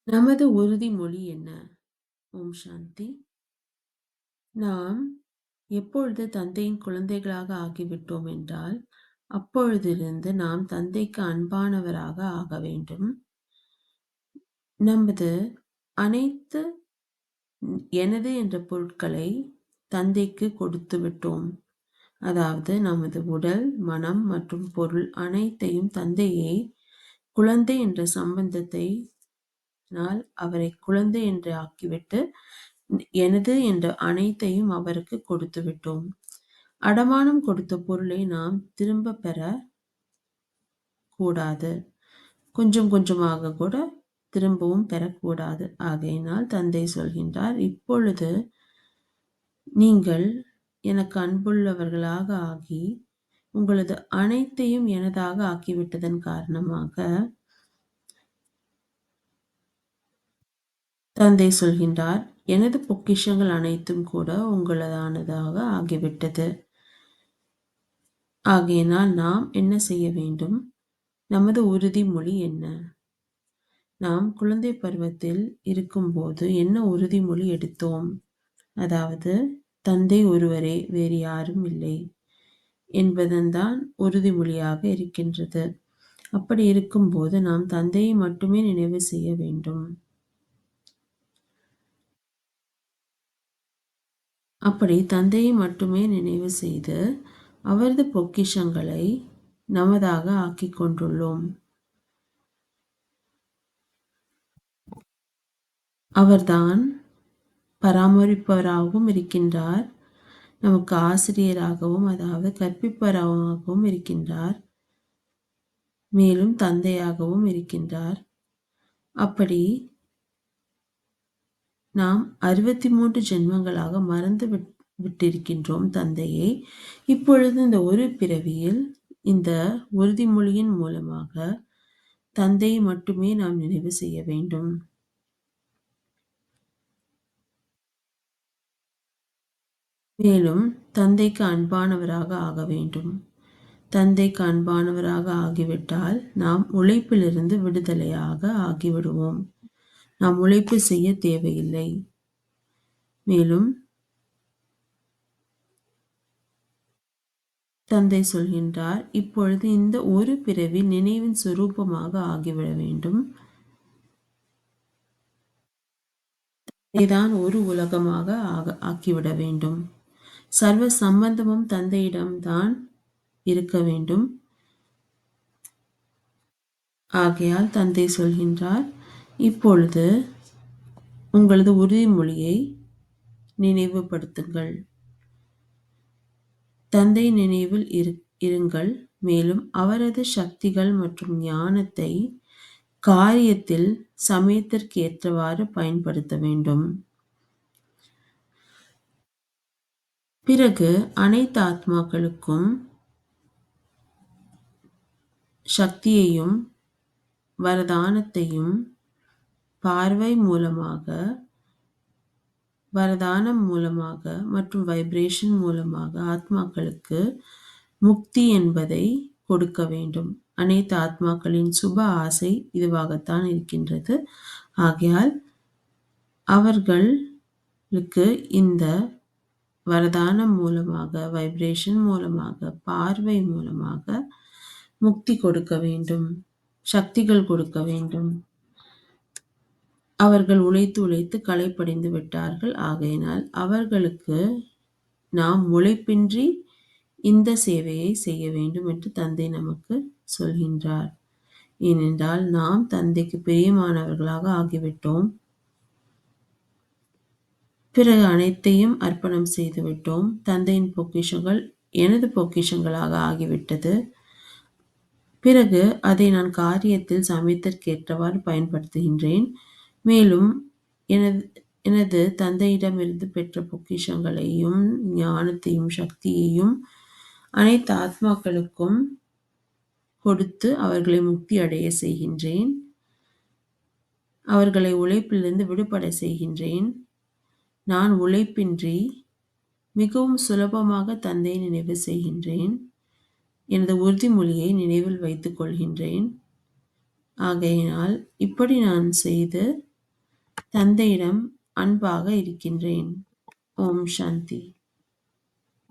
நமது உறுதிமொழி என்ன? ஓம் சாந்தி. நாம் எப்பொழுது தந்தையின் குழந்தைகளாக ஆகிவிட்டோம் என்றால், அப்பொழுதிலிருந்து நாம் தந்தைக்கு அன்பானவராக ஆக வேண்டும். நமது அனைத்து எனது என்ற பொருட்களை தந்தைக்கு கொடுத்து விட்டோம். அதாவது நமது உடல், மனம் மற்றும் பொருள் அனைத்தையும் தந்தையை குழந்தை என்ற சம்பந்தத்தை அவரை குழந்தை என்று ஆக்கிவிட்டு எனது என்ற அனைத்தையும் அவருக்கு கொடுத்து விட்டோம். அடமானம் கொடுத்த பொருளை நாம் திரும்ப பெற கூடாது. கொஞ்சம் கொஞ்சமாக கூட திரும்பவும் பெறக்கூடாது. ஆகையினால் தந்தை சொல்கின்றார், இப்பொழுது நீங்கள் எனக்கு அன்புள்ளவர்களாக ஆகி உங்களது அனைத்தையும் எனதாக ஆக்கிவிட்டதன் காரணமாக தந்தை சொல்கின்றார், எனது பொக்கிஷங்கள் அனைத்தும் கூட உங்களதானதாக ஆகிவிட்டது. ஆகையினால் நாம் என்ன செய்ய வேண்டும்? நமது உறுதிமொழி என்ன? நாம் குழந்தை பருவத்தில் இருக்கும்போது என்ன உறுதிமொழி எடுத்தோம்? அதாவது தந்தை ஒருவரே, வேறு யாரும் இல்லை என்பதன்தான் உறுதிமொழியாக இருக்கின்றது. அப்படி இருக்கும்போது நாம் தந்தையை மட்டுமே நினைவு செய்ய வேண்டும். அப்படி தந்தையை மட்டுமே நினைவு செய்து அவரது பொக்கிஷங்களை நமதாக ஆக்கிக் கொண்டுள்ளோம். அவர்தான் பராமரிப்பவராகவும் இருக்கின்றார், நமக்கு ஆசிரியராகவும் அதாவது கற்பிப்பவராகவும் இருக்கின்றார், மேலும் தந்தையாகவும் இருக்கின்றார். அப்படி நாம் 63 ஜென்மங்களாக மறந்து விட்டிருக்கின்றோம் தந்தையை. இப்பொழுது இந்த ஒரு பிறவியில் இந்த உறுதிமொழியின் மூலமாக தந்தையை மட்டுமே நாம் நினைவு செய்ய வேண்டும். மேலும் தந்தைக்கு அன்பானவராக ஆக வேண்டும். தந்தைக்கு அன்பானவராக ஆகிவிட்டால் நாம் உழைப்பிலிருந்து விடுதலையாக ஆகிவிடுவோம். நாம் உழைப்பு செய்ய தேவையில்லை. மேலும் தந்தை சொல்கின்றார், இப்பொழுது இந்த ஒரு பிறவி நினைவின் சுரூபமாக ஆகிவிட வேண்டும். இதைதான் ஒரு உலகமாக ஆக்கிவிட வேண்டும். சர்வ சம்பந்தமும் தந்தையிடம்தான் இருக்க வேண்டும். ஆகையால் தந்தை சொல்கின்றார், இப்பொழுது உங்களது உறுதிமொழியை நினைவுபடுத்துங்கள். தந்தை நினைவில் இருங்கள். மேலும் அவரது சக்திகள் மற்றும் ஞானத்தை காரியத்தில் சமயத்திற்கு ஏற்றவாறு பயன்படுத்த வேண்டும். பிறகு அனைத்து ஆத்மாக்களுக்கும் சக்தியையும் வரதானத்தையும் பார்வை மூலமாக, வரதானம் மூலமாக மற்றும் வைப்ரேஷன் மூலமாக ஆத்மாக்களுக்கு முக்தி என்பதை கொடுக்க வேண்டும். அனைத்து ஆத்மாக்களின் சுப ஆசை இதுவாகத்தான் இருக்கின்றது. ஆகையால் அவர்களுக்கு இந்த வரதானம் மூலமாக, வைப்ரேஷன் மூலமாக, பார்வை மூலமாக முக்தி கொடுக்க வேண்டும், சக்திகள் கொடுக்க வேண்டும். அவர்கள் உழைத்து களைப்படைந்து விட்டார்கள். ஆகையினால் அவர்களுக்கு நாம் உழைப்பின்றி இந்த சேவையை செய்ய வேண்டும் என்று தந்தை நமக்கு சொல்கின்றார். ஏனென்றால் நாம் தந்தைக்கு பிரியமானவர்களாக ஆகிவிட்டோம். பிறகு அனைத்தையும் அர்ப்பணம் செய்துவிட்டோம். தந்தையின் பொக்கிஷங்கள் எனது பொக்கிஷங்களாக ஆகிவிட்டது. பிறகு அதை நான் காரியத்தில் சமயத்திற்கேற்றவாறு பயன்படுத்துகின்றேன். மேலும் எனது தந்தையிடமிருந்து பெற்ற பொக்கிஷங்களையும் ஞானத்தையும் சக்தியையும் அனைத்து ஆத்மாக்களுக்கும் கொடுத்து அவர்களை முக்தி அடைய செய்கின்றேன். அவர்களை உழைப்பிலிருந்து விடுபட செய்கின்றேன். நான் உழைப்பின்றி மிகவும் சுலபமாக தந்தையை நினைவு செய்கின்றேன். எனது உறுதிமொழியை நினைவில் வைத்துக் கொள்கின்றேன். ஆகையினால் இப்படி நான் செய்து தந்தையிடம் அன்பாக இருக்கின்றேன். ஓம் சாந்தி.